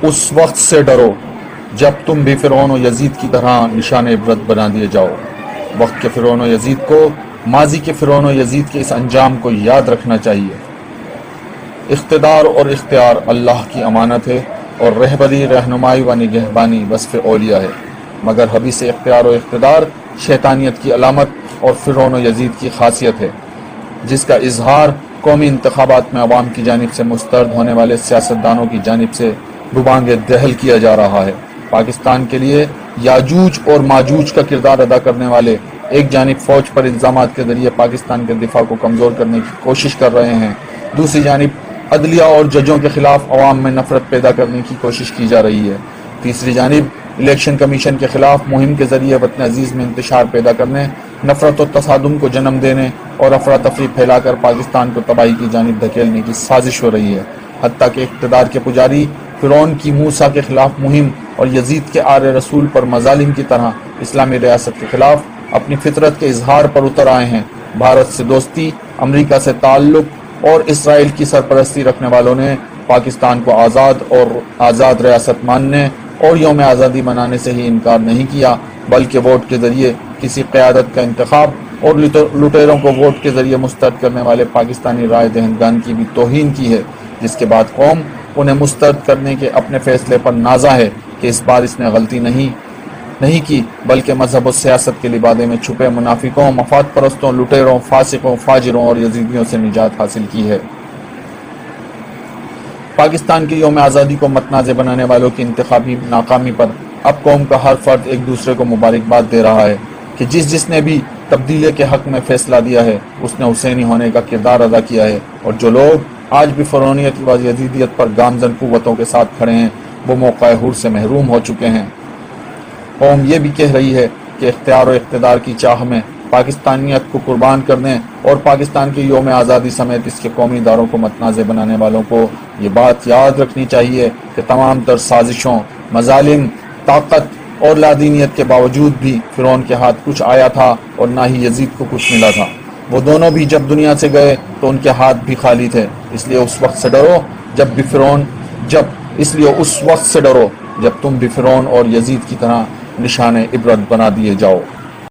اس وقت سے ڈرو جب تم بھی فرعون و یزید کی طرح نشان عبرت بنا دیے جاؤ۔ وقت کے فرعون و یزید کو ماضی کے فرعون و یزید کے اس انجام کو یاد رکھنا چاہیے۔ اقتدار اور اختیار اللہ کی امانت ہے اور رہبری، رہنمائی و نگہبانی وصف اولیاء ہے، مگر حبیث اختیار و اقتدار شیطانیت کی علامت اور فرعون و یزید کی خاصیت ہے، جس کا اظہار قومی انتخابات میں عوام کی جانب سے مسترد ہونے والے سیاستدانوں کی جانب سے روبانگ دہل کیا جا رہا ہے۔ پاکستان کے لیے یاجوج اور ماجوج کا کردار ادا کرنے والے ایک جانب فوج پر الزامات کے ذریعے پاکستان کے دفاع کو کمزور کرنے کی کوشش کر رہے ہیں، دوسری جانب عدلیہ اور ججوں کے خلاف عوام میں نفرت پیدا کرنے کی کوشش کی جا رہی ہے، تیسری جانب الیکشن کمیشن کے خلاف مہم کے ذریعے وطن عزیز میں انتشار پیدا کرنے، نفرت و تصادم کو جنم دینے اور افراتفری پھیلا کر پاکستان کو تباہی کی جانب دھکیلنے کی سازش ہو رہی ہے۔ حتیٰ کہ اقتدار کے پجاری فرعون کی موسیٰ کے خلاف مہم اور یزید کے آر رسول پر مظالم کی طرح اسلامی ریاست کے خلاف اپنی فطرت کے اظہار پر اتر آئے ہیں۔ بھارت سے دوستی، امریکہ سے تعلق اور اسرائیل کی سرپرستی رکھنے والوں نے پاکستان کو آزاد ریاست ماننے اور یوم آزادی منانے سے ہی انکار نہیں کیا، بلکہ ووٹ کے ذریعے کسی قیادت کا انتخاب اور لٹیروں کو ووٹ کے ذریعے مسترد کرنے والے پاکستانی رائے دہندگان کی بھی توہین کی ہے، جس کے بعد قوم انہیں مسترد کرنے کے اپنے فیصلے پر نازا ہے کہ اس بار اس نے غلطی نہیں کی، بلکہ مذہب و سیاست کے لبادے میں چھپے منافقوں، مفاد پرستوں، لٹیروں، فاسقوں، فاجروں اور یزیدیوں سے نجات حاصل کی ہے۔ پاکستان کے یوم آزادی کو متنازع بنانے والوں کی انتخابی ناکامی پر اب قوم کا ہر فرد ایک دوسرے کو مبارکباد دے رہا ہے کہ جس نے بھی تبدیلی کے حق میں فیصلہ دیا ہے اس نے حسینی ہونے کا کردار ادا کیا ہے، اور جو لوگ آج بھی فرعونیت و یزیدیت پر گامزن قوتوں کے ساتھ کھڑے ہیں وہ موقع حور سے محروم ہو چکے ہیں۔ قوم یہ بھی کہہ رہی ہے کہ اختیار و اقتدار کی چاہ میں پاکستانیت کو قربان کرنے اور پاکستان کے یوم آزادی سمیت اس کے قومی اداروں کو متنازع بنانے والوں کو یہ بات یاد رکھنی چاہیے کہ تمام تر سازشوں، مظالم، طاقت اور لادینیت کے باوجود بھی فرعون کے ہاتھ کچھ آیا تھا اور نہ ہی یزید کو کچھ ملا تھا۔ وہ دونوں بھی جب دنیا سے گئے تو ان کے ہاتھ بھی خالی تھے، اس لیے اس وقت سے ڈرو جب تم بھی فرعون اور یزید کی طرح نشان عبرت بنا دیے جاؤ۔